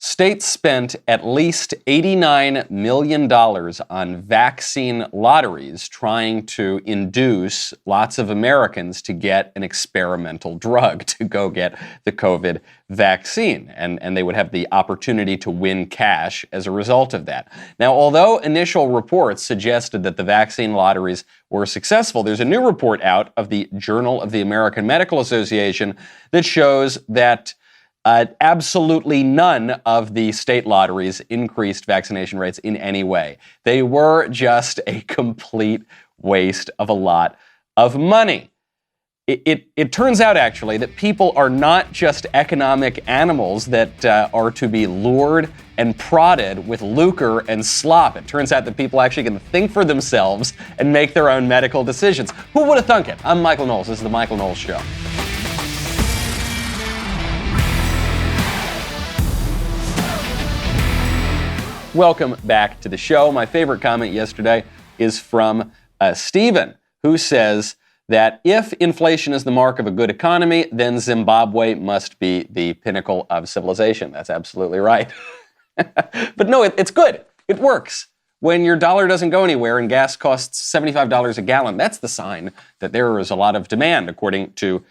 States spent at least $89 million on vaccine lotteries trying to induce lots of Americans to get an experimental drug to go get the COVID vaccine. And they would have the opportunity to win cash as a result of that. Now, although initial reports suggested that the vaccine lotteries were successful, there's a new report out of the Journal of the American Medical Association that shows that absolutely none of the state lotteries increased vaccination rates in any way. They were just a complete waste of a lot of money. It turns out, actually, that people are not just economic animals that are to be lured and prodded with lucre and slop. It turns out that people actually can think for themselves and make their own medical decisions. Who would have thunk it? I'm Michael Knowles. This is The Michael Knowles Show. Welcome back to the show. My favorite comment yesterday is from Stephen, who says that if inflation is the mark of a good economy, then Zimbabwe must be the pinnacle of civilization. That's absolutely right. But no, it's good. It works. When your dollar doesn't go anywhere and gas costs $75 a gallon, that's the sign that there is a lot of demand, according to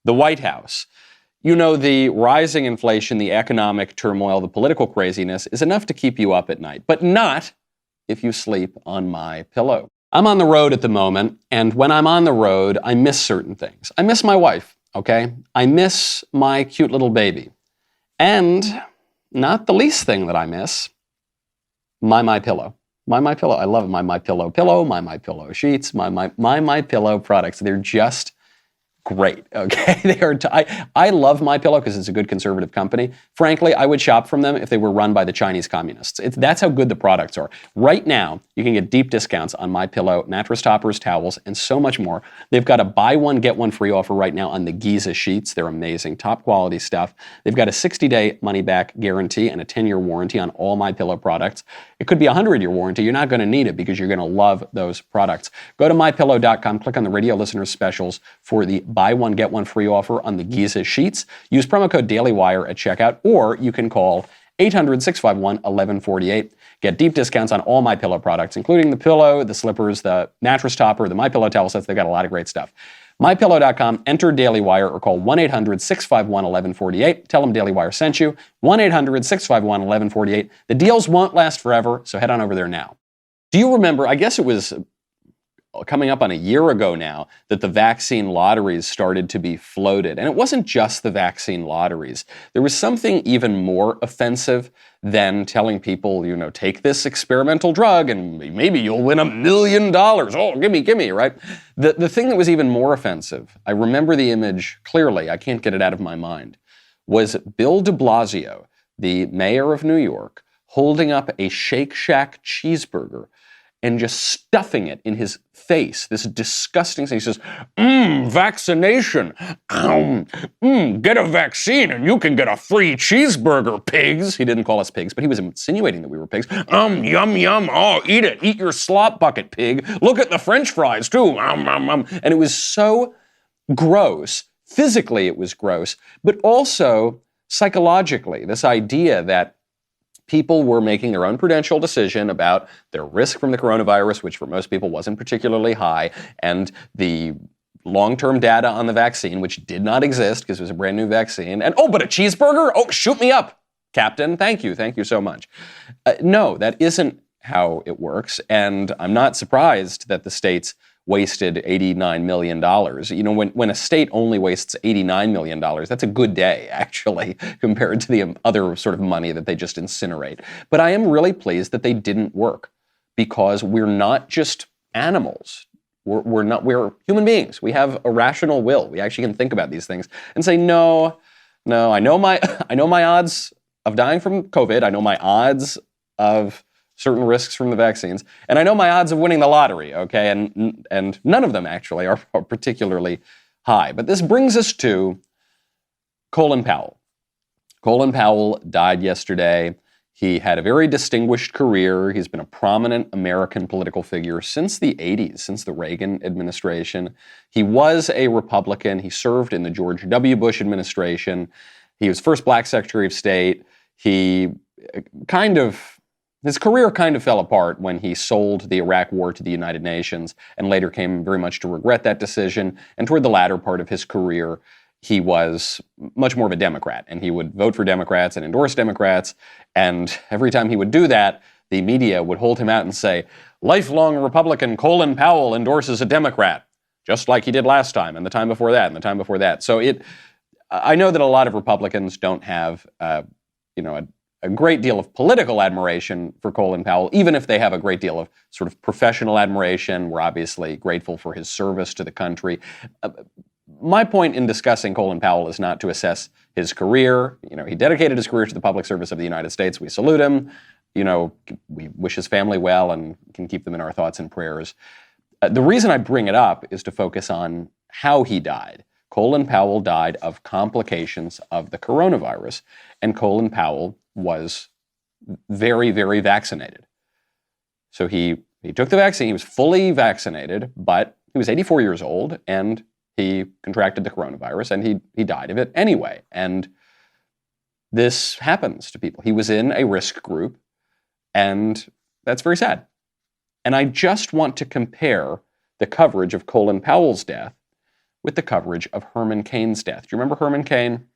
the White House. You know, the rising inflation, the economic turmoil, the political craziness is enough to keep you up at night, but not if you sleep on my pillow. I'm on the road at the moment, and when I'm on the road, I miss certain things. I miss my wife, okay? I miss my cute little baby. And not the least thing that I miss, my pillow. My pillow. I love my pillow pillow, my pillow sheets, my pillow products. They're just great, okay? They are. I love My Pillow because it's a good conservative company. Frankly, I would shop from them if they were run by the Chinese communists. That's how good the products are. Right now, you can get deep discounts on My Pillow, mattress toppers, towels, and so much more. They've got a buy one, get one free offer right now on the Giza sheets. They're amazing, top quality stuff. They've got a 60-day money-back guarantee and a 10-year warranty on all My Pillow products. It could be a 100-year warranty. You're not going to need it because you're going to love those products. Go to mypillow.com, click on the radio listeners specials for the buy one, get one free offer on the Giza sheets. Use promo code DailyWire at checkout, or you can call 800-651-1148. Get deep discounts on all My Pillow products, including the pillow, the slippers, the mattress topper, the My Pillow towel sets. They've got a lot of great stuff. MyPillow.com, enter DailyWire or call 1-800-651-1148. Tell them DailyWire sent you. 1-800-651-1148. The deals won't last forever, so head on over there now. Do you remember, I guess it was coming up on a year ago now, that the vaccine lotteries started to be floated. And it wasn't just the vaccine lotteries. There was something even more offensive than telling people, you know, take this experimental drug and maybe you'll win $1 million. Oh, gimme, right? The thing that was even more offensive, I remember the image clearly, I can't get it out of my mind, was Bill de Blasio, the mayor of New York, holding up a Shake Shack cheeseburger and just stuffing it in his face, this disgusting thing. He says, vaccination, get a vaccine and you can get a free cheeseburger, pigs. He didn't call us pigs, but he was insinuating that we were pigs. Yum, yum, oh, eat it, eat your slop bucket, pig. Look at the French fries too, And it was so gross. Physically, it was gross, but also psychologically, this idea that people were making their own prudential decision about their risk from the coronavirus, which for most people wasn't particularly high, and the long-term data on the vaccine, which did not exist because it was a brand new vaccine. And, but a cheeseburger? Oh, shoot me up, Captain. Thank you so much. No, that isn't how it works. And I'm not surprised that the states wasted $89 million. You know, when a state only wastes $89 million, that's a good day, actually, compared to the other sort of money that they just incinerate. But I am really pleased that they didn't work, because we're not just animals. We're human beings. We have a rational will. We actually can think about these things and say, no, I know my odds of dying from COVID. I know my odds of certain risks from the vaccines, and I know my odds of winning the lottery, okay? And none of them actually are particularly high. But this brings us to Colin Powell. Colin Powell died yesterday. He had a very distinguished career. He's been a prominent American political figure since the 80s, since the Reagan administration. He was a Republican. He served in the George W. Bush administration. He was first black Secretary of State. He his career kind of fell apart when he sold the Iraq War to the United Nations and later came very much to regret that decision. And toward the latter part of his career, he was much more of a Democrat, and he would vote for Democrats and endorse Democrats. And every time he would do that, the media would hold him out and say, lifelong Republican Colin Powell endorses a Democrat, just like he did last time and the time before that and the time before that. So I know that a lot of Republicans don't have, a great deal of political admiration for Colin Powell, even if they have a great deal of sort of professional admiration. We're obviously grateful for his service to the country. My point in discussing Colin Powell is not to assess his career. He dedicated his career to the public service of the United States. We salute him. We wish his family well and can keep them in our thoughts and prayers. The reason I bring it up is to focus on how he died. Colin Powell died of complications of the coronavirus, and Colin Powell was very, very vaccinated. So he took the vaccine, he was fully vaccinated, but he was 84 years old, and he contracted the coronavirus, and he died of it anyway. And this happens to people. He was in a risk group, and that's very sad. And I just want to compare the coverage of Colin Powell's death with the coverage of Herman Cain's death. Do you remember Herman Cain?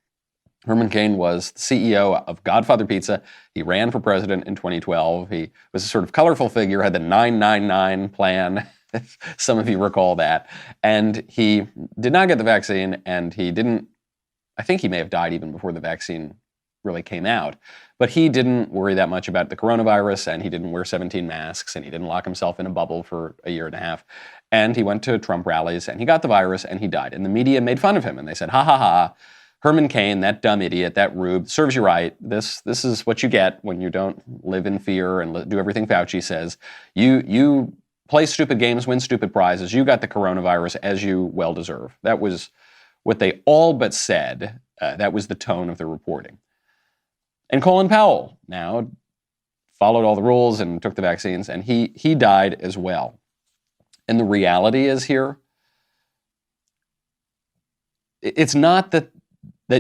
Herman Cain was the CEO of Godfather Pizza. He ran for president in 2012. He was a sort of colorful figure, had the 999 plan, if some of you recall that. And he did not get the vaccine, and I think he may have died even before the vaccine really came out. But he didn't worry that much about the coronavirus, and he didn't wear 17 masks, and he didn't lock himself in a bubble for a year and a half. And he went to Trump rallies, and he got the virus, and he died. And the media made fun of him, and they said, ha ha ha, Herman Cain, that dumb idiot, that rube, serves you right. This is what you get when you don't live in fear and do everything Fauci says. You play stupid games, win stupid prizes. You got the coronavirus, as you well deserve. That was what they all but said. That was the tone of the reporting. And Colin Powell now followed all the rules and took the vaccines, and he died as well. And the reality is here, it's not that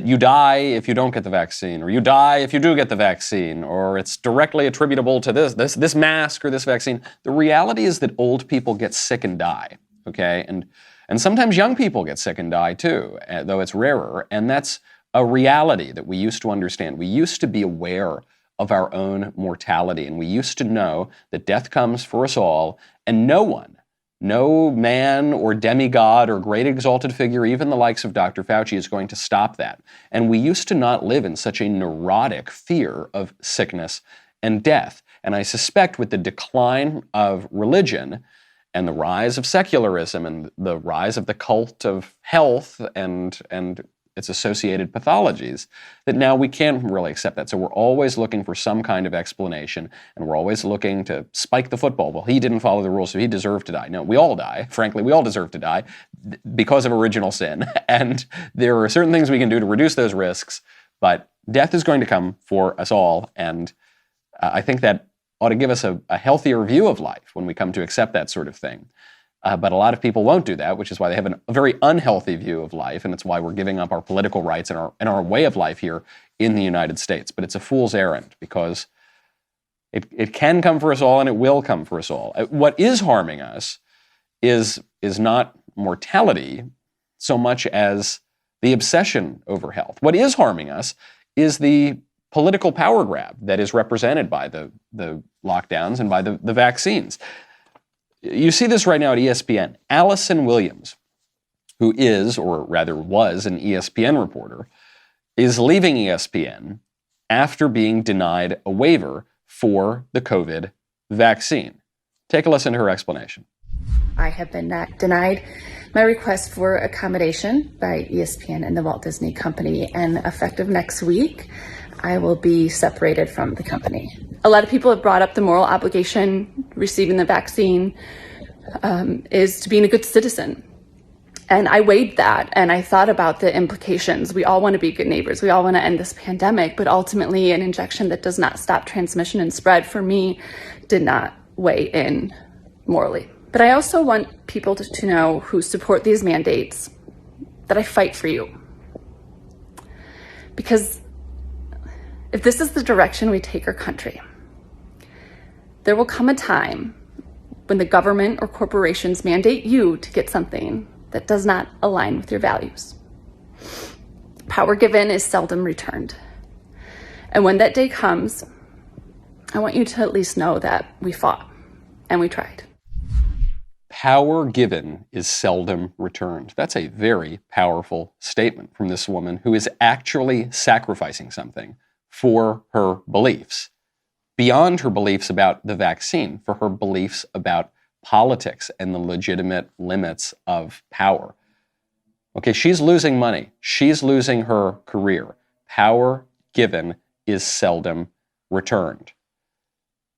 you die if you don't get the vaccine, or you die if you do get the vaccine, or it's directly attributable to this mask or this vaccine. The reality is that old people get sick and die, okay? And sometimes young people get sick and die too, though it's rarer. And that's a reality that we used to understand. We used to be aware of our own mortality, and we used to know that death comes for us all, and no man or demigod or great exalted figure, even the likes of Dr. Fauci, is going to stop that. And we used to not live in such a neurotic fear of sickness and death. And I suspect with the decline of religion and the rise of secularism and the rise of the cult of health and its associated pathologies, that now we can't really accept that. So we're always looking for some kind of explanation, and we're always looking to spike the football. Well, he didn't follow the rules, so he deserved to die. No, we all die. Frankly, we all deserve to die because of original sin. And there are certain things we can do to reduce those risks, but death is going to come for us all. And I think that ought to give us a healthier view of life when we come to accept that sort of thing. But a lot of people won't do that, which is why they have a very unhealthy view of life, and it's why we're giving up our political rights and our way of life here in the United States. But it's a fool's errand, because it can come for us all, and it will come for us all. What is harming us is not mortality so much as the obsession over health. What is harming us is the political power grab that is represented by the lockdowns and by the vaccines. You see this right now at ESPN. Allison Williams, who is, or rather was, an ESPN reporter, is leaving ESPN after being denied a waiver for the COVID vaccine. Take a listen to her explanation. I have been denied my request for accommodation by ESPN and the Walt Disney Company, and effective next week, I will be separated from the company. A lot of people have brought up the moral obligation receiving the vaccine is to being a good citizen. And I weighed that, and I thought about the implications. We all want to be good neighbors. We all want to end this pandemic, but ultimately an injection that does not stop transmission and spread, for me, did not weigh in morally. But I also want people to know, who support these mandates, that I fight for you. Because If this is the direction we take our country, there will come a time when the government or corporations mandate you to get something that does not align with your values. Power given is seldom returned. And when that day comes, I want you to at least know that we fought and we tried. Power given is seldom returned. That's a very powerful statement from this woman who is actually sacrificing something for her beliefs, beyond her beliefs about the vaccine, for her beliefs about politics and the legitimate limits of power. Okay, she's losing money. She's losing her career. Power given is seldom returned.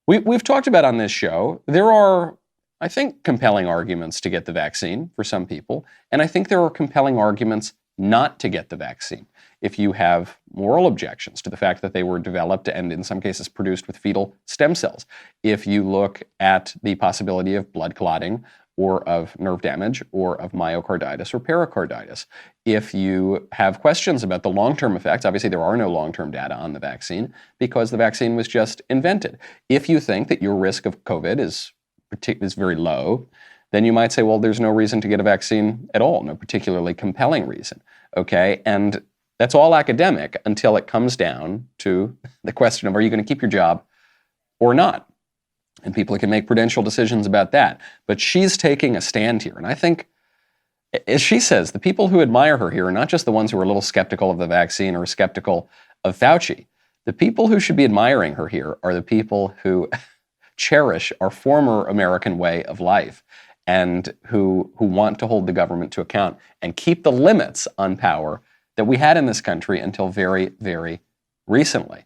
We've talked about on this show, there are, I think, compelling arguments to get the vaccine for some people, and I think there are compelling arguments not to get the vaccine if you have moral objections to the fact that they were developed and in some cases produced with fetal stem cells. If you look at the possibility of blood clotting or of nerve damage or of myocarditis or pericarditis. If you have questions about the long-term effects, obviously there are no long-term data on the vaccine because the vaccine was just invented. If you think that your risk of COVID is very low, then you might say, well, there's no reason to get a vaccine at all, no particularly compelling reason, okay? And that's all academic until it comes down to the question of, are you going to keep your job or not? And people can make prudential decisions about that. But she's taking a stand here. And I think, as she says, the people who admire her here are not just the ones who are a little skeptical of the vaccine or skeptical of Fauci. The people who should be admiring her here are the people who cherish our former American way of life and who want to hold the government to account and keep the limits on power that we had in this country until very, very recently.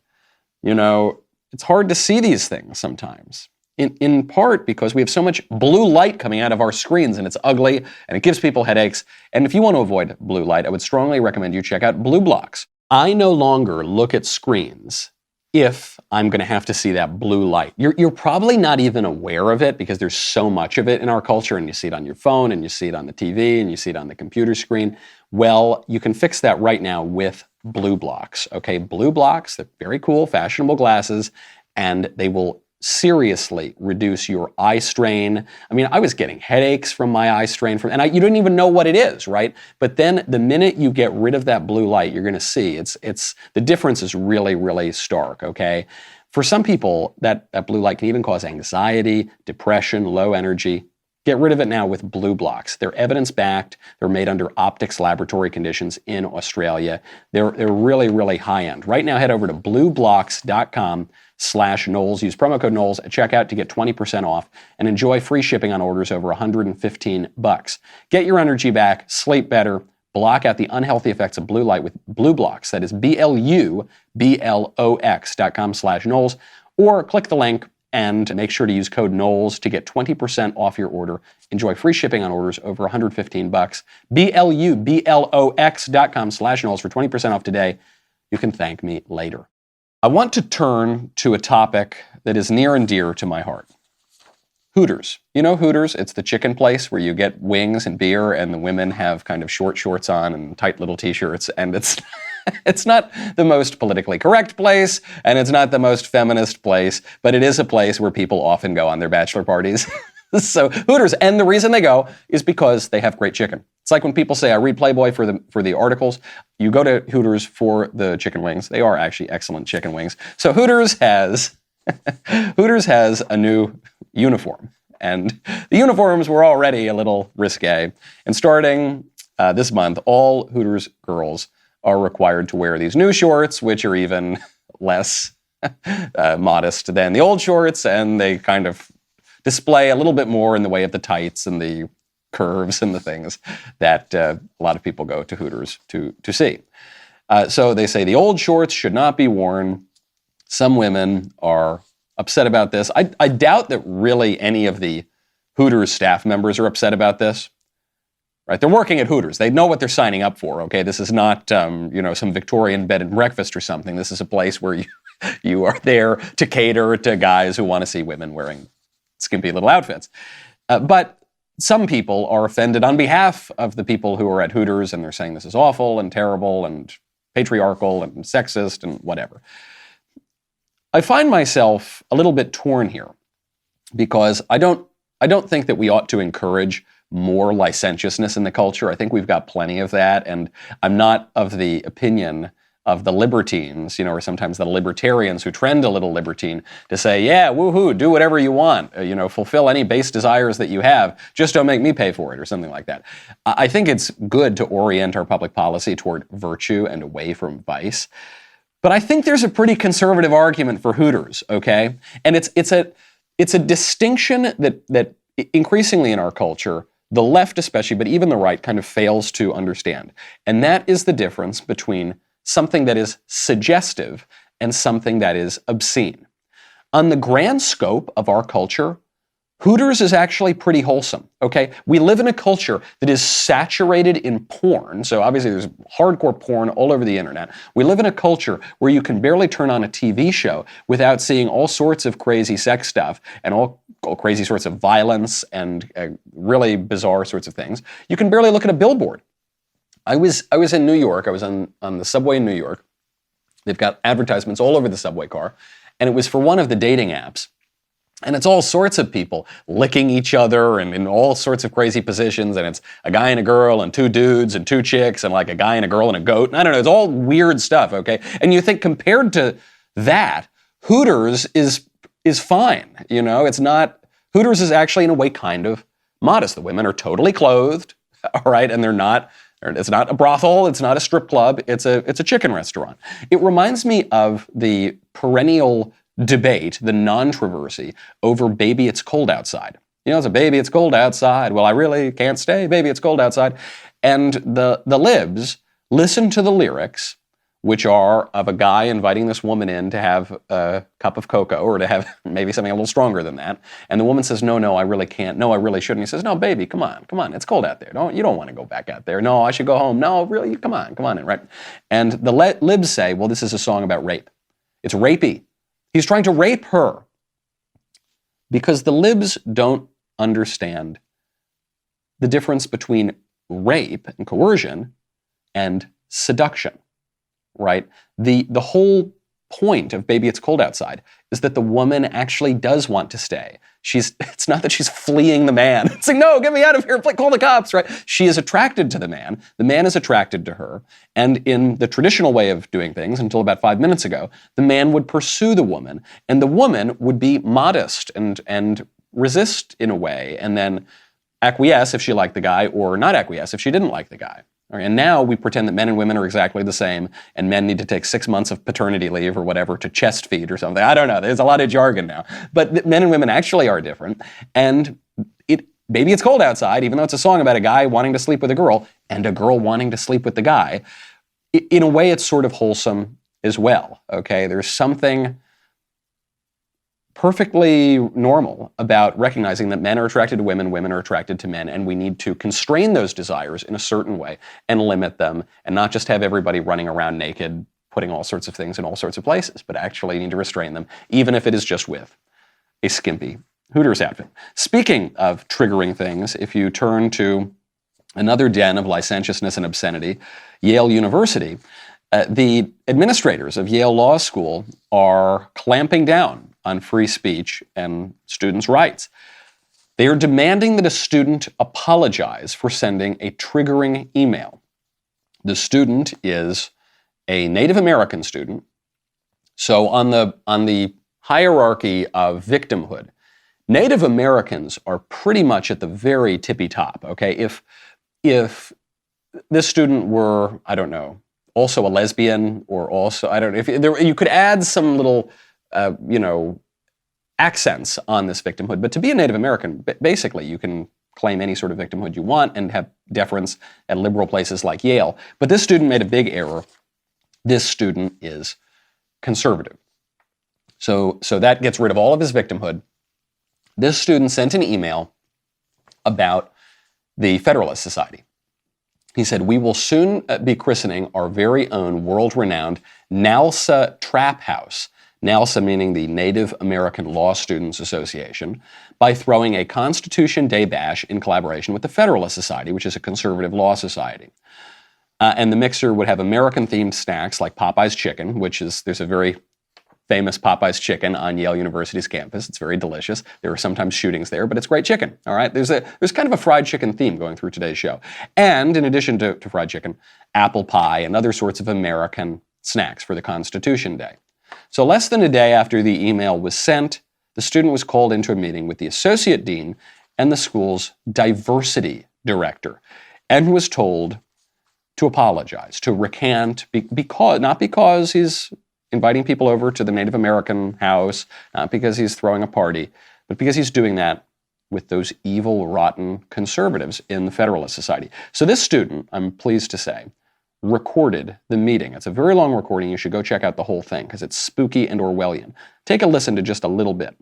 You know, it's hard to see these things sometimes, in part because we have so much blue light coming out of our screens and it's ugly and it gives people headaches. And if you want to avoid blue light, I would strongly recommend you check out Blue Blocks. I no longer look at screens if I'm going to have to see that blue light. You're probably not even aware of it because there's so much of it in our culture, and you see it on your phone, and you see it on the TV, and you see it on the computer screen. Well, you can fix that right now with Blue Blocks, okay? Blue Blocks, they're very cool, fashionable glasses, and they will seriously reduce your eye strain. I mean, I was getting headaches from my eye strain, you don't even know what it is, right? But then the minute you get rid of that blue light, you're going to see the difference is really, really stark, okay? For some people, that blue light can even cause anxiety, depression, low energy. Get rid of it now with Blue Blocks. They're evidence-backed. They're made under optics laboratory conditions in Australia. They're really, really high-end. Right now, head over to blueblocks.com/Knowles. Use promo code Knowles at checkout to get 20% off and enjoy free shipping on orders over $115. Get your energy back, sleep better, block out the unhealthy effects of blue light with Blue Blocks. That is BLUBLOX.com/Knowles. Or click the link and make sure to use code Knowles to get 20% off your order. Enjoy free shipping on orders over $115. BLUBLOX.com/Knowles for 20% off today. You can thank me later. I want to turn to a topic that is near and dear to my heart. Hooters. You know Hooters? It's the chicken place where you get wings and beer and the women have kind of short shorts on and tight little t-shirts, and it's not the most politically correct place and it's not the most feminist place, but it is a place where people often go on their bachelor parties. So Hooters, and the reason they go is because they have great chicken. It's like when people say, I read Playboy for the articles. You go to Hooters for the chicken wings. They are actually excellent chicken wings. So Hooters has a new uniform. And the uniforms were already a little risque. And starting this month, all Hooters girls are required to wear these new shorts, which are even less modest than the old shorts. And they kind of display a little bit more in the way of the tights and the curves and the things that a lot of people go to Hooters to see. So they say the old shorts should not be worn. Some women are upset about this. I doubt that really any of the Hooters staff members are upset about this. Right? They're working at Hooters. They know what they're signing up for. Okay, this is not some Victorian bed and breakfast or something. This is a place where you are there to cater to guys who want to see women wearing skimpy little outfits. But some people are offended on behalf of the people who are at Hooters, and they're saying this is awful and terrible and patriarchal and sexist and whatever. I find myself a little bit torn here because I don't think that we ought to encourage more licentiousness in the culture. I think we've got plenty of that, and I'm not of the opinion of the libertines, or sometimes the libertarians who trend a little libertine to say, yeah, woohoo, do whatever you want, fulfill any base desires that you have, just don't make me pay for it, or something like that. I think it's good to orient our public policy toward virtue and away from vice. But I think there's a pretty conservative argument for Hooters, okay? And it's a distinction that increasingly in our culture, the left especially, but even the right kind of fails to understand. And that is the difference between something that is suggestive and something that is obscene. On the grand scope of our culture, Hooters is actually pretty wholesome, okay? We live in a culture that is saturated in porn, so obviously there's hardcore porn all over the internet. We live in a culture where you can barely turn on a TV show without seeing all sorts of crazy sex stuff and all crazy sorts of violence and really bizarre sorts of things. You can barely look at a billboard. I was in New York. I was on the subway in New York. They've got advertisements all over the subway car, and it was for one of the dating apps. And it's all sorts of people licking each other and in all sorts of crazy positions. And it's a guy and a girl and two dudes and two chicks and like a guy and a girl and a goat. And I don't know, it's all weird stuff, okay? And you think compared to that, Hooters is fine, It's not, Hooters is actually in a way kind of modest. The women are totally clothed, all right? And it's not a brothel, it's not a strip club, it's a chicken restaurant. It reminds me of the perennial debate, the controversy over Baby It's Cold Outside. It's a baby, it's cold outside. Well, I really can't stay, baby, it's cold outside. And the libs listen to the lyrics, which are of a guy inviting this woman in to have a cup of cocoa or to have maybe something a little stronger than that. And the woman says, no, I really can't. No, I really shouldn't. He says, no, baby, come on. It's cold out there. You don't want to go back out there. No, I should go home. No, really, come on in, right? And the libs say, well, this is a song about rape. It's rapey. He's trying to rape her. Because the libs don't understand the difference between rape and coercion and seduction. Right? The whole point of Baby It's Cold Outside is that the woman actually does want to stay. It's not that she's fleeing the man. It's like, no, get me out of here, call the cops, right? She is attracted to the man is attracted to her, and in the traditional way of doing things, until about 5 minutes ago, the man would pursue the woman, and the woman would be modest and resist in a way, and then acquiesce if she liked the guy, or not acquiesce if she didn't like the guy. And now we pretend that men and women are exactly the same, and men need to take 6 months of paternity leave or whatever to chest feed or something. I don't know. There's a lot of jargon now. But men and women actually are different. And Baby It's Cold Outside, even though it's a song about a guy wanting to sleep with a girl and a girl wanting to sleep with the guy, in a way it's sort of wholesome as well. Okay? There's something perfectly normal about recognizing that men are attracted to women, women are attracted to men, and we need to constrain those desires in a certain way and limit them, and not just have everybody running around naked, putting all sorts of things in all sorts of places, but actually need to restrain them, even if it is just with a skimpy Hooters outfit. Speaking of triggering things, if you turn to another den of licentiousness and obscenity, Yale University, the administrators of Yale Law School are clamping down on free speech and students' rights. They are demanding that a student apologize for sending a triggering email. The student is a Native American student. So on the hierarchy of victimhood, Native Americans are pretty much at the very tippy top, okay? If this student were, I don't know, also a lesbian, or also, I don't know, if there, you could add some little accents on this victimhood. But to be a Native American, basically, you can claim any sort of victimhood you want and have deference at liberal places like Yale. But this student made a big error. This student is conservative. So that gets rid of all of his victimhood. This student sent an email about the Federalist Society. He said, we will soon be christening our very own world-renowned NALSA Trap House, NALSA meaning the Native American Law Students Association, by throwing a Constitution Day bash in collaboration with the Federalist Society, which is a conservative law society. And the mixer would have American-themed snacks like Popeye's chicken, which is, there's a very famous Popeye's chicken on Yale University's campus. It's very delicious. There are sometimes shootings there, but it's great chicken, all right? There's kind of a fried chicken theme going through today's show. And in addition to fried chicken, apple pie and other sorts of American snacks for the Constitution Day. So less than a day after the email was sent, the student was called into a meeting with the associate dean and the school's diversity director and was told to apologize, to recant, not because he's inviting people over to the Native American house, not because he's throwing a party, but because he's doing that with those evil, rotten conservatives in the Federalist Society. So this student, I'm pleased to say, recorded the meeting. It's a very long recording. You should go check out the whole thing because it's spooky and Orwellian. Take a listen to just a little bit.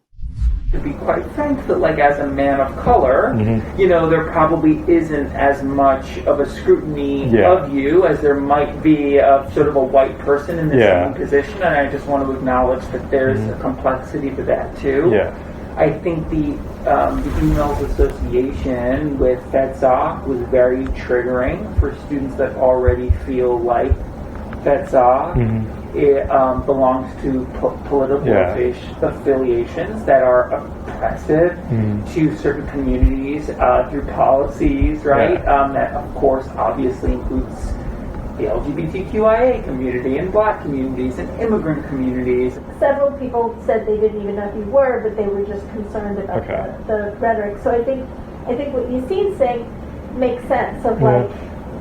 To be quite frank, that like as a man of color, you know, there probably isn't as much of a scrutiny of you as there might be of sort of a white person in the same position, and I just want to acknowledge that there's a complexity to that too. I think the emails association with FedSoc was very triggering for students that already feel like FedSoc it belongs to political affiliations that are oppressive to certain communities through policies, right? That, of course, obviously includes the LGBTQIA community and Black communities and immigrant communities. Several people said they didn't even know who you were, but they were just concerned about the rhetoric. So I think what Yassine's saying makes sense of like,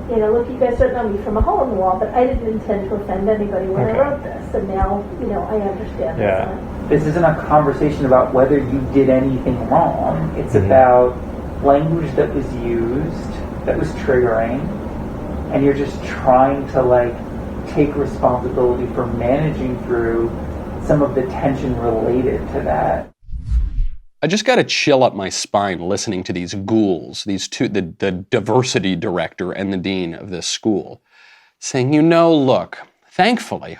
you know, look, you guys don't know me from a hole in the wall, but I didn't intend to offend anybody when I wrote this, and now, you know, I understand this isn't a conversation about whether you did anything wrong. It's about language that was used, that was triggering, and you're just trying to, like, take responsibility for managing through some of the tension related to that. I just got to chill up my spine listening to these ghouls, these two, the diversity director and the dean of this school, saying, you know, look, thankfully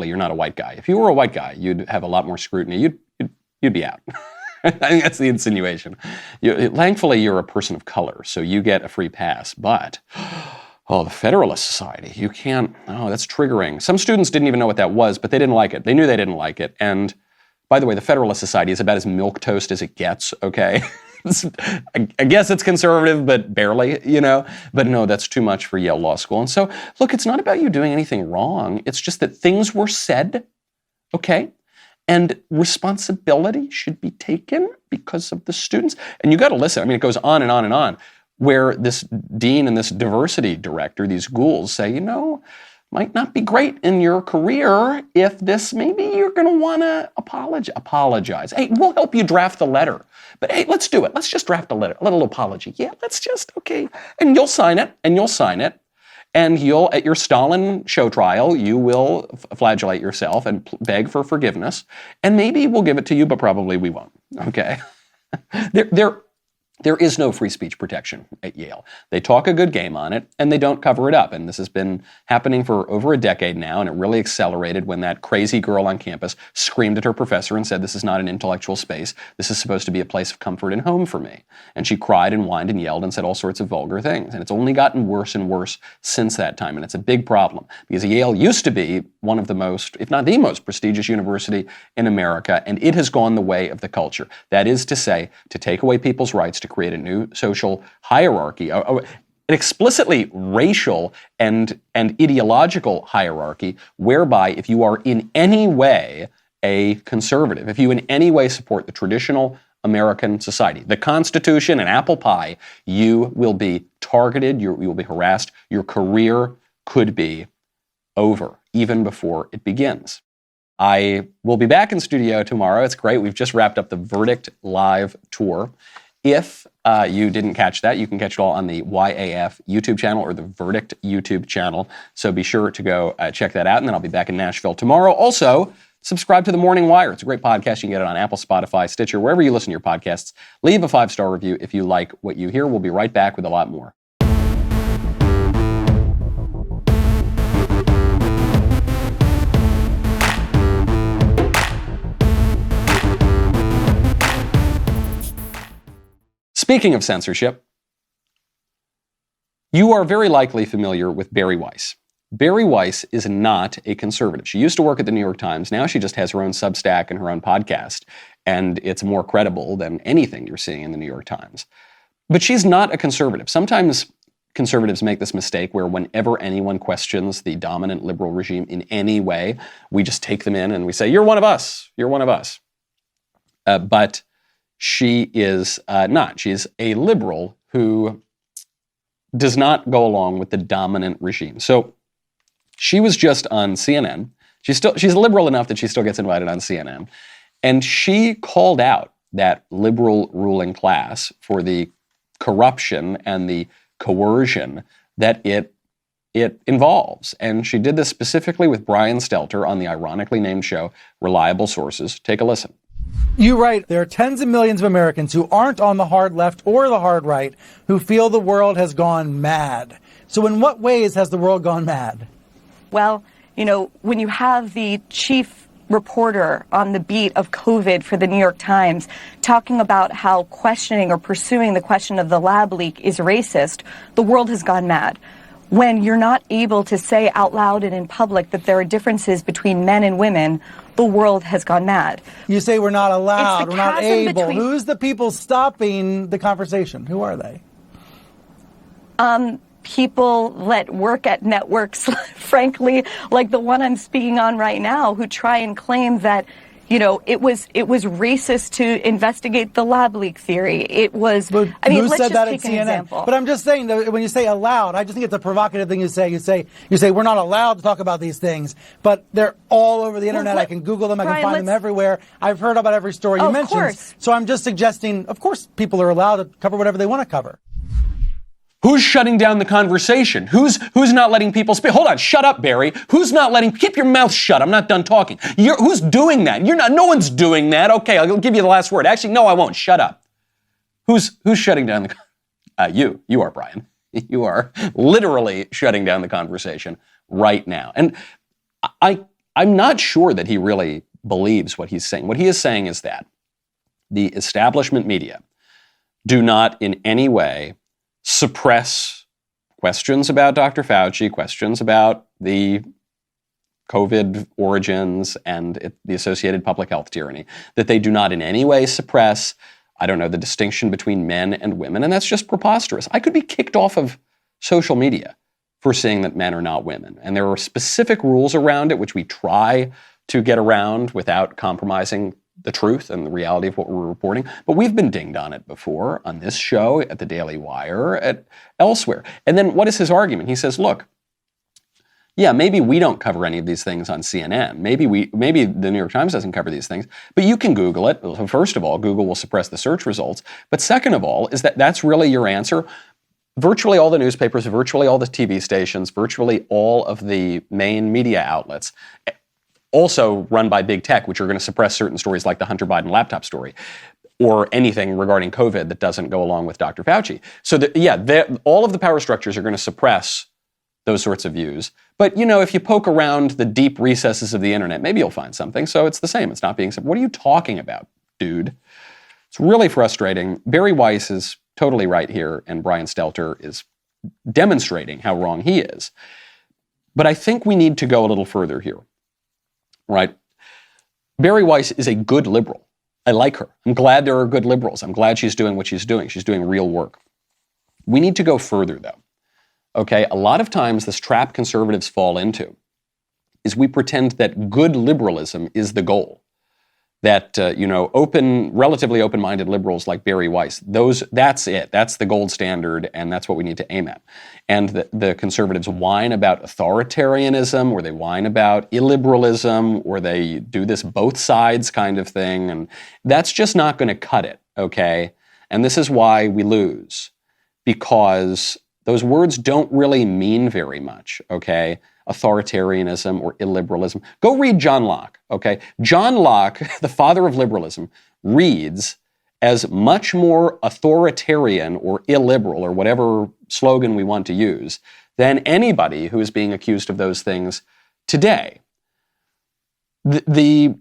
you're not a white guy. If you were a white guy, you'd have a lot more scrutiny. You'd be out. I think that's the insinuation. Thankfully, you're a person of color, so you get a free pass. But, the Federalist Society, you can't, that's triggering. Some students didn't even know what that was, but they didn't like it. They knew they didn't like it. And by the way, the Federalist Society is about as milquetoast as it gets, okay? I guess it's conservative, but barely, you know? But no, that's too much for Yale Law School. And so, look, it's not about you doing anything wrong. It's just that things were said, okay? And responsibility should be taken because of the students. And you got to listen. I mean, it goes on and on and on, where this dean and this diversity director, these ghouls, say, you know, might not be great in your career if this, maybe you're going to want to apologize. Hey, we'll help you draft the letter. But hey, let's do it. Let's just draft a letter, a little apology. Yeah, let's just, okay. And you'll sign it, and you'll, at your Stalin show trial, you will flagellate yourself and beg for forgiveness. And maybe we'll give it to you, but probably we won't, okay? There is no free speech protection at Yale. They talk a good game on it, and they don't cover it up. And this has been happening for over a decade now, and it really accelerated when that crazy girl on campus screamed at her professor and said, this is not an intellectual space. This is supposed to be a place of comfort and home for me. And she cried and whined and yelled and said all sorts of vulgar things. And it's only gotten worse and worse since that time. And it's a big problem because Yale used to be one of the most, if not the most prestigious university in America, and it has gone the way of the culture. That is to say, to take away people's rights to create a new social hierarchy, an explicitly racial and ideological hierarchy, whereby if you are in any way a conservative, if you in any way support the traditional American society, the Constitution and apple pie, you will be targeted, you will be harassed, your career could be over even before it begins. I will be back in studio tomorrow. It's great. We've just wrapped up the Verdict Live tour. If you didn't catch that, you can catch it all on the YAF YouTube channel or the Verdict YouTube channel. So be sure to go check that out. And then I'll be back in Nashville tomorrow. Also, subscribe to The Morning Wire. It's a great podcast. You can get it on Apple, Spotify, Stitcher, wherever you listen to your podcasts. Leave a 5-star review if you like what you hear. We'll be right back with a lot more. Speaking of censorship, you are very likely familiar with Bari Weiss. Bari Weiss is not a conservative. She used to work at the New York Times. Now she just has her own Substack and her own podcast, and it's more credible than anything you're seeing in the New York Times. But she's not a conservative. Sometimes conservatives make this mistake where whenever anyone questions the dominant liberal regime in any way, we just take them in and we say, you're one of us, you're one of us. But she is not. She's a liberal who does not go along with the dominant regime. So she was just on CNN. She's liberal enough that she still gets invited on CNN. And she called out that liberal ruling class for the corruption and the coercion that it involves. And she did this specifically with Brian Stelter on the ironically named show Reliable Sources. Take a listen. You write, there are tens of millions of Americans who aren't on the hard left or the hard right who feel the world has gone mad. So in what ways has the world gone mad? Well, you know, when you have the chief reporter on the beat of COVID for the New York Times talking about how questioning or pursuing the question of the lab leak is racist, the world has gone mad. When you're not able to say out loud and in public that there are differences between men and women, the world has gone mad. You say we're not allowed, we're not able. Between... Who's the people stopping the conversation? Who are they? People that work at networks, frankly, like the one I'm speaking on right now, who try and claim that, you know, it was racist to investigate the lab leak theory. It was. But I mean, who let's said just that take at an CNN? example. But I'm just saying that when you say allowed, I just think it's a provocative thing to say. You say we're not allowed to talk about these things, but they're all over the internet. I can Google them. I can find them everywhere. I've heard about every story you mentioned. Course. So I'm just suggesting, of course, people are allowed to cover whatever they want to cover. Who's shutting down the conversation? Who's not letting people speak? Hold on, shut up, Barry. Who's not letting? Keep your mouth shut. I'm not done talking. Who's doing that? You're not. No one's doing that. Okay, I'll give you the last word. Actually, no, I won't. Shut up. Who's shutting down the? You are, Brian. You are literally shutting down the conversation right now. And I'm not sure that he really believes what he's saying. What he is saying is that the establishment media do not in any way suppress questions about Dr. Fauci, questions about the COVID origins and the associated public health tyranny, that they do not in any way suppress, I don't know, the distinction between men and women, and that's just preposterous. I could be kicked off of social media for saying that men are not women, and there are specific rules around it which we try to get around without compromising the truth and the reality of what we're reporting. But we've been dinged on it before on this show, at the Daily Wire, at elsewhere. And then what is his argument? He says, look, yeah, maybe we don't cover any of these things on CNN. Maybe the New York Times doesn't cover these things, but you can Google it. So first of all, Google will suppress the search results. But second of all, is that's really your answer? Virtually all the newspapers, virtually all the TV stations, virtually all of the main media outlets, also run by big tech, which are going to suppress certain stories like the Hunter Biden laptop story or anything regarding COVID that doesn't go along with Dr. Fauci. So, all of the power structures are going to suppress those sorts of views. But, you know, if you poke around the deep recesses of the internet, maybe you'll find something. So it's the same. It's not being suppressed. What are you talking about, dude? It's really frustrating. Bari Weiss is totally right here, and Brian Stelter is demonstrating how wrong he is. But I think we need to go a little further here. Right? Bari Weiss is a good liberal. I like her. I'm glad there are good liberals. I'm glad she's doing what she's doing. She's doing real work. We need to go further, though. Okay? A lot of times, this trap conservatives fall into is we pretend that good liberalism is the goal. That, relatively open-minded liberals like Bari Weiss, that's it. That's the gold standard, and that's what we need to aim at. And the conservatives whine about authoritarianism, or they whine about illiberalism, or they do this both sides kind of thing, and that's just not going to cut it, okay? And this is why we lose, because those words don't really mean very much, okay? Authoritarianism or illiberalism. Go read John Locke, okay? John Locke, the father of liberalism, reads as much more authoritarian or illiberal, or whatever slogan we want to use, than anybody who is being accused of those things today. The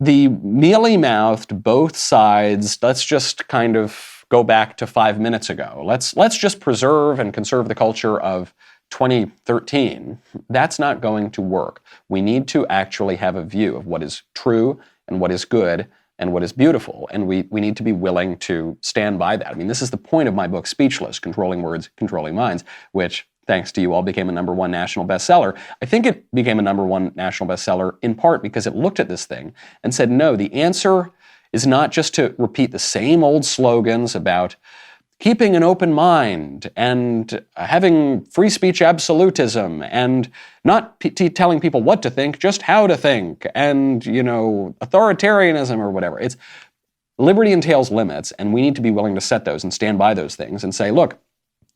mealy-mouthed, both sides, let's just kind of go back to 5 minutes ago. Let's just preserve and conserve the culture of 2013, that's not going to work. We need to actually have a view of what is true and what is good and what is beautiful, and we need to be willing to stand by that. I mean, this is the point of my book, Speechless, Controlling Words, Controlling Minds, which, thanks to you all, became a #1 national bestseller. I think it became a #1 national bestseller in part because it looked at this thing and said, no, the answer is not just to repeat the same old slogans about keeping an open mind and having free speech absolutism and not telling people what to think, just how to think, and, authoritarianism or whatever. It's liberty entails limits, and we need to be willing to set those and stand by those things and say, look,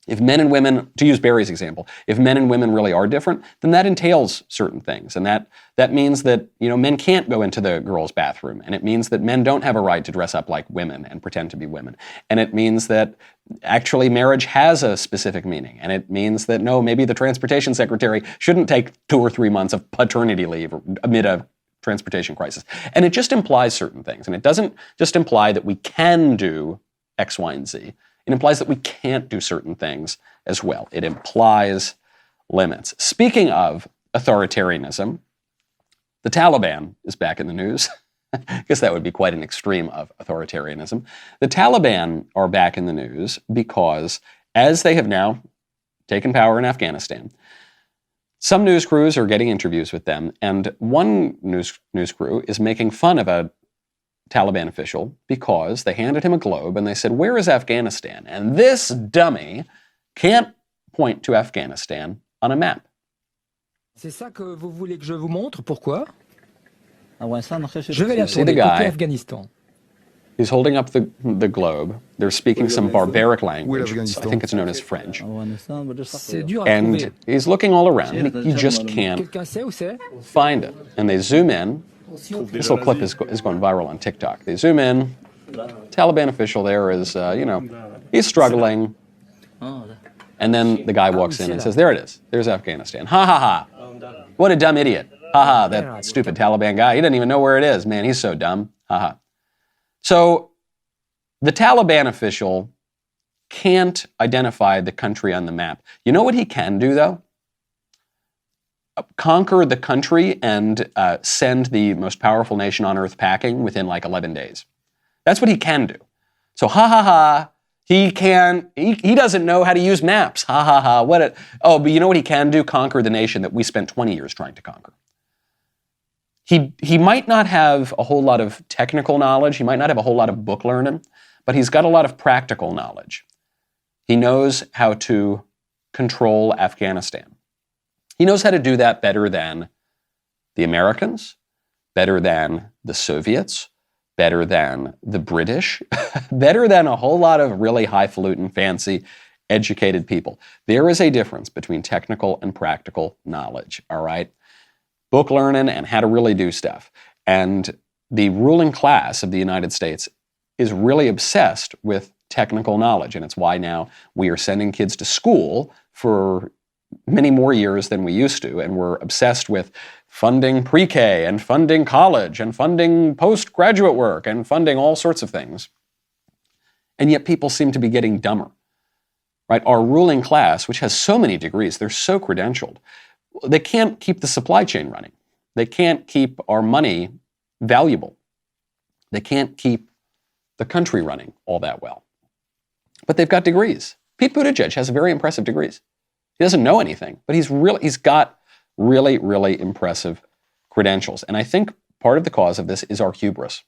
if men and women, to use Barry's example, if men and women really are different, then that entails certain things. And that means that, men can't go into the girls' bathroom. And it means that men don't have a right to dress up like women and pretend to be women. And it means that actually marriage has a specific meaning. And it means that, no, maybe the transportation secretary shouldn't take 2 or 3 months of paternity leave amid a transportation crisis. And it just implies certain things. And it doesn't just imply that we can do X, Y, and Z. It implies that we can't do certain things as well. It implies limits. Speaking of authoritarianism, the Taliban is back in the news. I guess that would be quite an extreme of authoritarianism. The Taliban are back in the news because, as they have now taken power in Afghanistan, some news crews are getting interviews with them, and one news crew is making fun of a Taliban official because they handed him a globe and they said, "Where is Afghanistan?" And this dummy can't point to Afghanistan on a map. C'est ça que vous voulez que je vous montre? Pourquoi? Je vais la tourner côté Afghanistan. He's holding up the globe. They're speaking some barbaric language. I think it's known as French. And he's looking all around. He just can't find it. And they zoom in. This little clip is going viral on TikTok. They zoom in. Taliban official there is, he's struggling. And then the guy walks in and says, there it is. There's Afghanistan. Ha ha ha. What a dumb idiot. Ha ha, that stupid Taliban guy. He doesn't even know where it is. Man, he's so dumb. Ha ha. So the Taliban official can't identify the country on the map. You know what he can do, though? Conquer the country and send the most powerful nation on earth packing within like 11 days. That's what he can do. So ha ha ha, he doesn't know how to use maps. Ha ha ha, but you know what he can do? Conquer the nation that we spent 20 years trying to conquer. He might not have a whole lot of technical knowledge, he might not have a whole lot of book learning, but he's got a lot of practical knowledge. He knows how to control Afghanistan. He knows how to do that better than the Americans, better than the Soviets, better than the British, better than a whole lot of really highfalutin, fancy, educated people. There is a difference between technical and practical knowledge, all right? Book learning and how to really do stuff. And the ruling class of the United States is really obsessed with technical knowledge, and it's why now we are sending kids to school for many more years than we used to, and we're obsessed with funding pre-K and funding college and funding postgraduate work and funding all sorts of things. And yet people seem to be getting dumber, right? Our ruling class, which has so many degrees, they're so credentialed, they can't keep the supply chain running. They can't keep our money valuable. They can't keep the country running all that well. But they've got degrees. Pete Buttigieg has very impressive degrees. He doesn't know anything, but he's got really, really impressive credentials. And I think part of the cause of this is our hubris.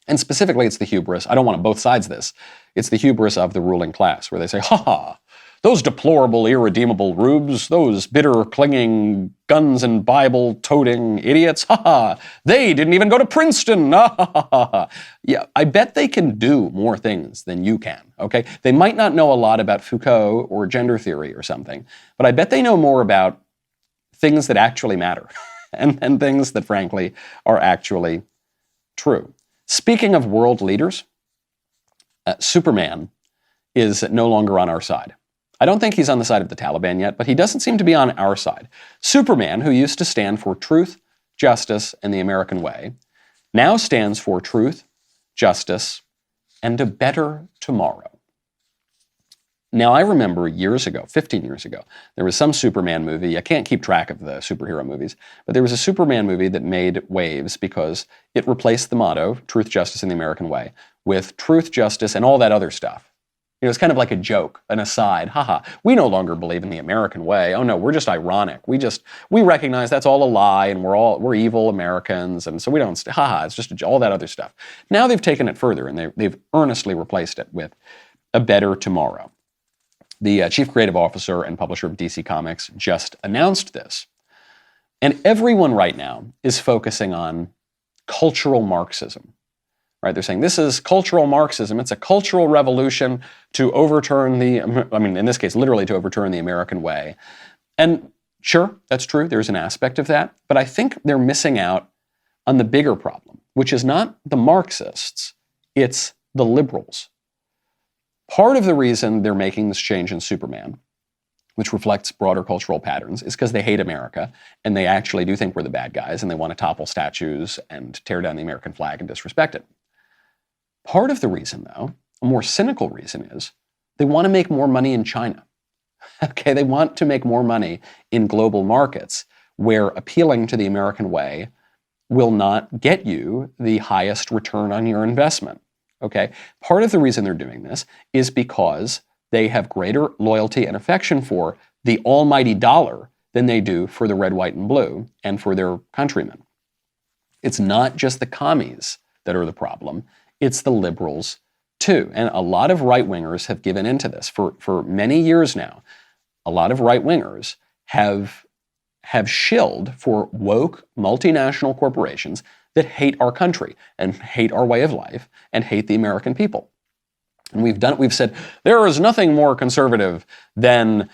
And specifically, it's the hubris, I don't want to both sides this, it's the hubris of the ruling class, where they say, ha ha, those deplorable, irredeemable rubes, those bitter, clinging, guns and Bible-toting idiots, ha ha, they didn't even go to Princeton, ha ha ha ha. Yeah, I bet they can do more things than you can, okay? They might not know a lot about Foucault or gender theory or something, but I bet they know more about things that actually matter and things that, frankly, are actually true. Speaking of world leaders, Superman is no longer on our side. I don't think he's on the side of the Taliban yet, but he doesn't seem to be on our side. Superman, who used to stand for truth, justice, and the American way, now stands for truth, justice, and a better tomorrow. Now, I remember years ago, 15 years ago, there was some Superman movie. I can't keep track of the superhero movies, but there was a Superman movie that made waves because it replaced the motto, truth, justice, and the American way, with truth, justice, and all that other stuff. You know, it's kind of like a joke, an aside. Haha, we no longer believe in the American way. Oh no, we're just ironic. We recognize that's all a lie and we're evil Americans, and so we don't, haha, it's just all that other stuff. Now they've taken it further and they've earnestly replaced it with a better tomorrow. The chief creative officer and publisher of DC Comics just announced this. And everyone right now is focusing on cultural Marxism. Right? They're saying this is cultural Marxism. It's a cultural revolution to overturn in this case, literally to overturn the American way. And sure, that's true. There's an aspect of that. But I think they're missing out on the bigger problem, which is not the Marxists, it's the liberals. Part of the reason they're making this change in Superman, which reflects broader cultural patterns, is because they hate America and they actually do think we're the bad guys and they want to topple statues and tear down the American flag and disrespect it. Part of the reason, though, a more cynical reason, is they want to make more money in China. Okay, they want to make more money in global markets where appealing to the American way will not get you the highest return on your investment. Okay, part of the reason they're doing this is because they have greater loyalty and affection for the almighty dollar than they do for the red, white, and blue and for their countrymen. It's not just the commies that are the problem, it's the liberals too. And a lot of right-wingers have given into this. For many years now, a lot of right-wingers have shilled for woke multinational corporations that hate our country and hate our way of life and hate the American people. And we've said there is nothing more conservative than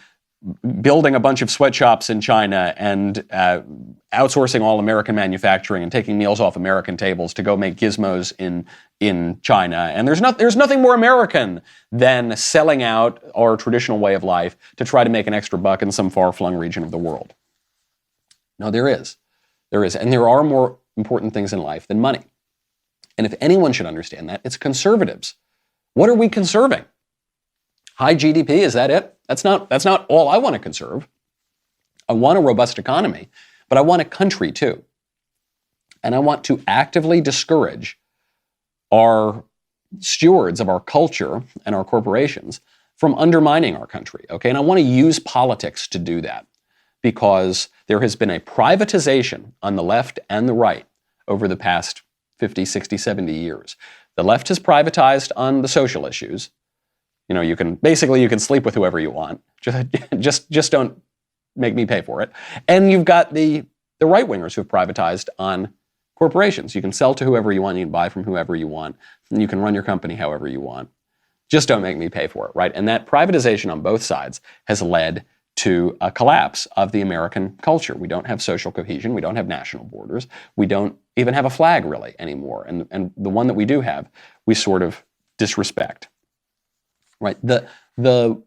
building a bunch of sweatshops in China and outsourcing all American manufacturing and taking meals off American tables to go make gizmos in China. And there's nothing more American than selling out our traditional way of life to try to make an extra buck in some far-flung region of the world. No, there is. And there are more important things in life than money. And if anyone should understand that, it's conservatives. What are we conserving? High GDP, is that it? That's not all I want to conserve. I want a robust economy, but I want a country too. And I want to actively discourage our stewards of our culture and our corporations from undermining our country, okay? And I want to use politics to do that because there has been a privatization on the left and the right over the past 50, 60, 70 years. The left has privatized on the social issues. You know, you can sleep with whoever you want. Just don't make me pay for it. And you've got the right-wingers who have privatized on corporations. You can sell to whoever you want, you can buy from whoever you want, and you can run your company however you want. Just don't make me pay for it, right? And that privatization on both sides has led to a collapse of the American culture. We don't have social cohesion. We don't have national borders. We don't even have a flag really anymore. And the one that we do have, we sort of disrespect. Right? The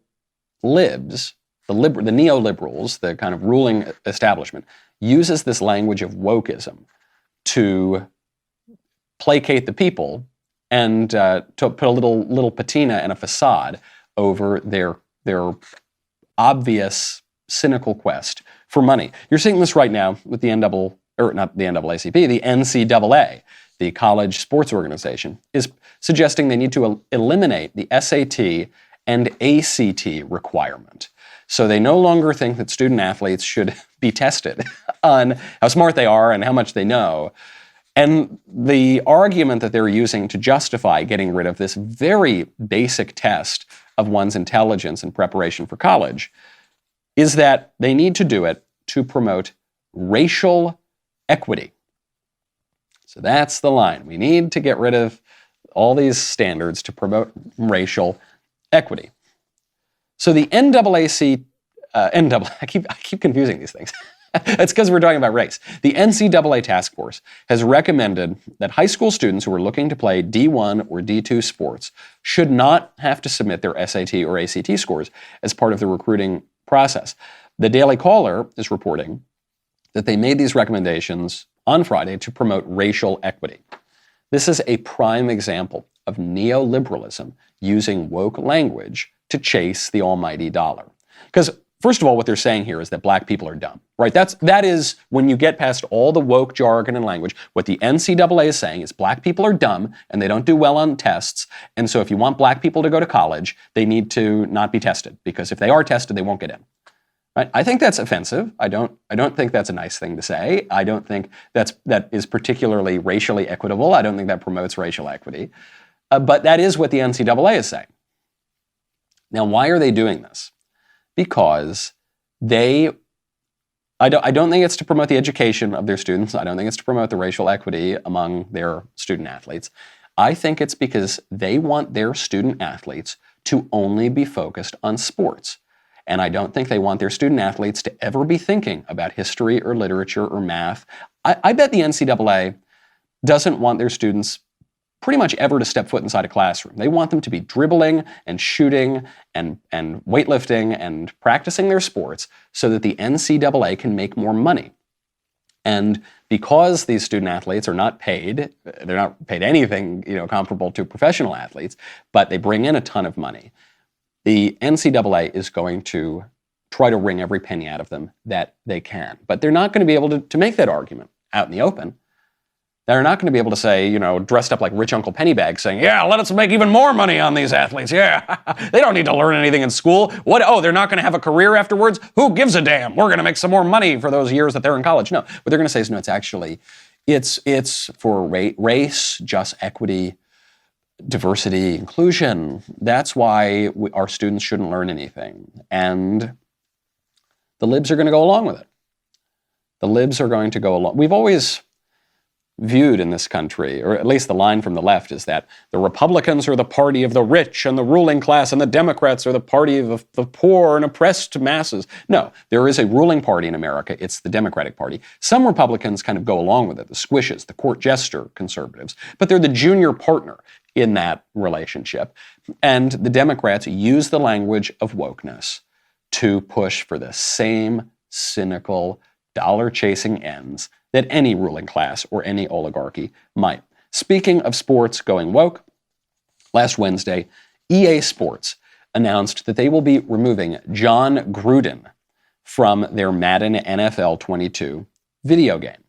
libs, the neoliberals, the kind of ruling establishment, uses this language of wokeism to placate the people and to put a little patina and a facade over their obvious cynical quest for money. You're seeing this right now with the the NCAA, the college sports organization, is suggesting they need to eliminate the SAT and ACT requirement. So they no longer think that student athletes should be tested on how smart they are and how much they know. And the argument that they're using to justify getting rid of this very basic test of one's intelligence and preparation for college is that they need to do it to promote racial equity. So that's the line. We need to get rid of all these standards to promote racial equity. So the I keep confusing these things. It's because we're talking about race. The NCAA task force has recommended that high school students who are looking to play D1 or D2 sports should not have to submit their SAT or ACT scores as part of the recruiting process. The Daily Caller is reporting that they made these recommendations on Friday to promote racial equity. This is a prime example of neoliberalism using woke language to chase the almighty dollar. Because first of all, what they're saying here is that black people are dumb, right? That is when you get past all the woke jargon and language, what the NCAA is saying is black people are dumb and they don't do well on tests. And so if you want black people to go to college, they need to not be tested, because if they are tested, they won't get in. Right? I think that's offensive. I don't think that's a nice thing to say. I don't think that is particularly racially equitable. I don't think that promotes racial equity. But that is what the NCAA is saying. Now, why are they doing this? Because I don't think it's to promote the education of their students. I don't think it's to promote the racial equity among their student athletes. I think it's because they want their student athletes to only be focused on sports. And I don't think they want their student athletes to ever be thinking about history or literature or math. I bet the NCAA doesn't want their students pretty much ever to step foot inside a classroom. They want them to be dribbling and shooting and weightlifting and practicing their sports so that the NCAA can make more money. And because these student athletes are not paid, they're not paid anything, comparable to professional athletes, but they bring in a ton of money, the NCAA is going to try to wring every penny out of them that they can. But they're not going to be able to make that argument out in the open. They're not going to be able to say, dressed up like rich Uncle Pennybags saying, yeah, let us make even more money on these athletes. Yeah, they don't need to learn anything in school. What? Oh, they're not going to have a career afterwards? Who gives a damn? We're going to make some more money for those years that they're in college. No, what they're going to say is, no, it's actually, it's for race, just equity, diversity, inclusion. That's why our students shouldn't learn anything. And the libs are going to go along with it. The libs are going to go along. We've always viewed in this country, or at least the line from the left, is that the Republicans are the party of the rich and the ruling class, and the Democrats are the party of the poor and oppressed masses. No, there is a ruling party in America. It's the Democratic Party. Some Republicans kind of go along with it, the squishes, the court jester conservatives, but they're the junior partner in that relationship. And the Democrats use the language of wokeness to push for the same cynical, dollar-chasing ends that any ruling class or any oligarchy might. Speaking of sports going woke, last Wednesday, EA Sports announced that they will be removing John Gruden from their Madden NFL 22 video game.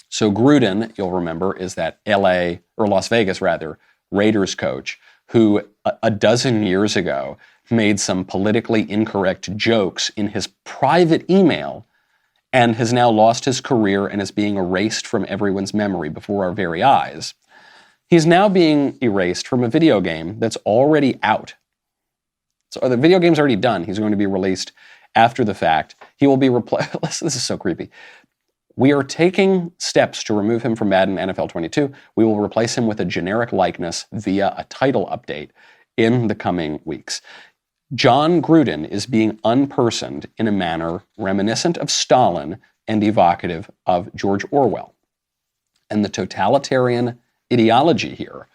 So Gruden, you'll remember, is that Las Vegas Raiders coach who a dozen years ago made some politically incorrect jokes in his private email and has now lost his career and is being erased from everyone's memory before our very eyes. He's now being erased from a video game that's already out. So the video game's already done. He's going to be released after the fact. He will be replaced. This is so creepy. We are taking steps to remove him from Madden NFL 22. We will replace him with a generic likeness via a title update in the coming weeks. John Gruden is being unpersoned in a manner reminiscent of Stalin and evocative of George Orwell. And the totalitarian ideology here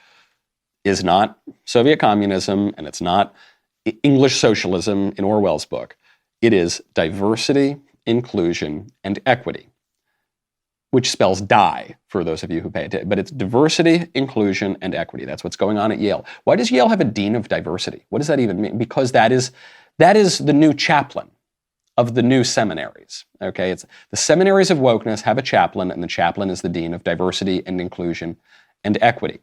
is not Soviet communism, and it's not English socialism in Orwell's book. It is diversity, inclusion, and equity, which spells die for those of you who pay attention. But it's diversity, inclusion, and equity. That's what's going on at Yale. Why does Yale have a dean of diversity? What does that even mean? Because that is the new chaplain of the new seminaries. Okay, it's the seminaries of wokeness have a chaplain, and the chaplain is the dean of diversity and inclusion and equity.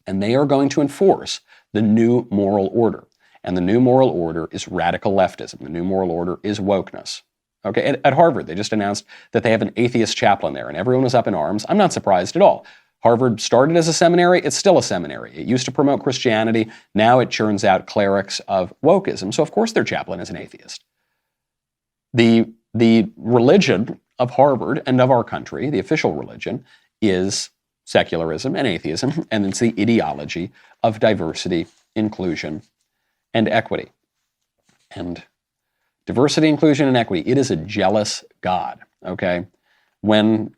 And they are going to enforce the new moral order. And the new moral order is radical leftism. The new moral order is wokeness. Okay, at Harvard, they just announced that they have an atheist chaplain there, and everyone was up in arms. I'm not surprised at all. Harvard started as a seminary. It's still a seminary. It used to promote Christianity. Now it churns out clerics of wokeism. So, of course, their chaplain is an atheist. The religion of Harvard and of our country, the official religion, is secularism and atheism, and it's the ideology of diversity, inclusion, and equity. And diversity, inclusion, and equity, it is a jealous God, okay? When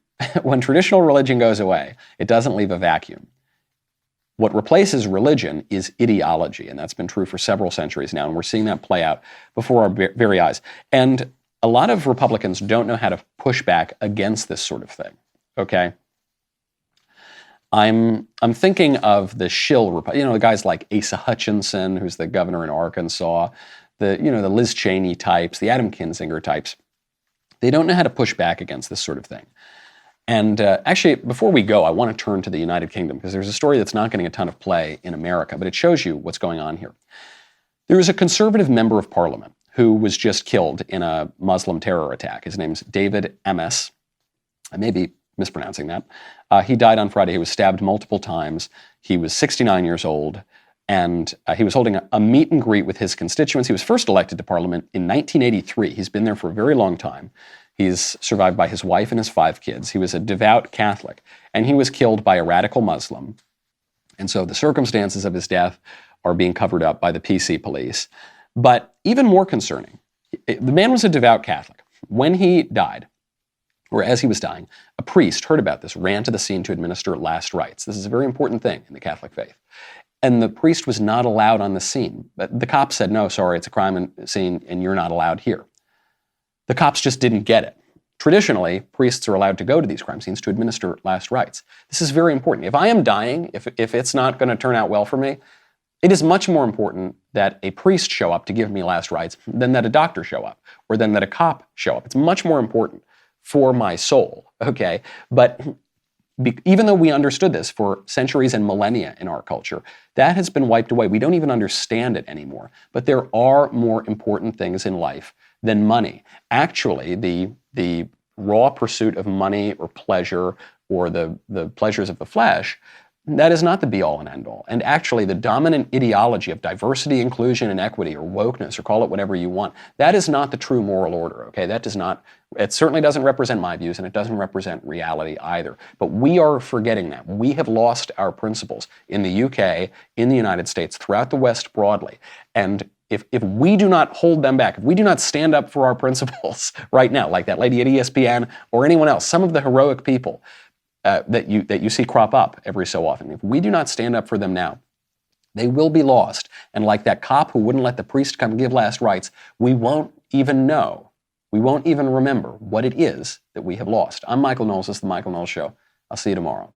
traditional religion goes away, it doesn't leave a vacuum. What replaces religion is ideology, and that's been true for several centuries now, and we're seeing that play out before our very eyes. And a lot of Republicans don't know how to push back against this sort of thing, okay? I'm thinking of the shill, the guys like Asa Hutchinson, who's the governor in Arkansas, the Liz Cheney types, the Adam Kinzinger types. They don't know how to push back against this sort of thing. And actually, before we go, I want to turn to the United Kingdom, because there's a story that's not getting a ton of play in America, but it shows you what's going on here. There was a conservative member of parliament who was just killed in a Muslim terror attack. His name's David Ms. I may be mispronouncing that. He died on Friday. He was stabbed multiple times. He was 69 years old, and he was holding a meet and greet with his constituents. He was first elected to Parliament in 1983. He's been there for a very long time. He's survived by his wife and his 5 kids. He was a devout Catholic, and he was killed by a radical Muslim. And so the circumstances of his death are being covered up by the PC police. But even more concerning, the man was a devout Catholic. When he died, or as he was dying, a priest heard about this, ran to the scene to administer last rites. This is a very important thing in the Catholic faith. And the priest was not allowed on the scene. But the cops said, no, sorry, it's a crime scene and you're not allowed here. The cops just didn't get it. Traditionally, priests are allowed to go to these crime scenes to administer last rites. This is very important. If I am dying, if it's not going to turn out well for me, it is much more important that a priest show up to give me last rites than that a doctor show up or than that a cop show up. It's much more important for my soul, okay? But even though we understood this for centuries and millennia in our culture, that has been wiped away. We don't even understand it anymore. But there are more important things in life than money. Actually, the raw pursuit of money or pleasure or the pleasures of the flesh, that is not the be-all and end-all. And actually, the dominant ideology of diversity, inclusion, and equity, or wokeness, or call it whatever you want, that is not the true moral order, okay? It certainly doesn't represent my views, and it doesn't represent reality either. But we are forgetting that. We have lost our principles in the UK, in the United States, throughout the West broadly. And if we do not hold them back, if we do not stand up for our principles right now, like that lady at ESPN or anyone else, some of the heroic people that you see crop up every so often, if we do not stand up for them now, they will be lost. And like that cop who wouldn't let the priest come give last rites, we won't even know, we won't even remember what it is that we have lost. I'm Michael Knowles. This is The Michael Knowles Show. I'll see you tomorrow.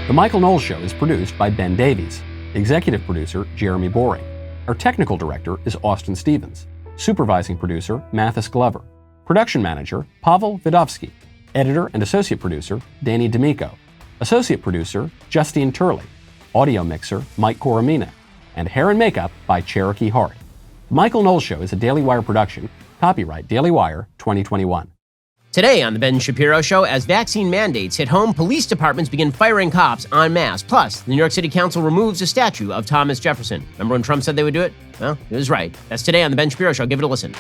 The Michael Knowles Show is produced by Ben Davies. Executive producer, Jeremy Boring. Our technical director is Austin Stevens. Supervising producer, Mathis Glover. Production manager, Pavel Vidovsky. Editor and associate producer, Danny D'Amico. Associate producer, Justine Turley. Audio mixer, Mike Coromina. And hair and makeup by Cherokee Hart. The Michael Knowles Show is a Daily Wire production. Copyright Daily Wire 2021. Today on The Ben Shapiro Show, as vaccine mandates hit home, police departments begin firing cops en masse. Plus, the New York City Council removes a statue of Thomas Jefferson. Remember when Trump said they would do it? Well, he was right. That's today on The Ben Shapiro Show. Give it a listen.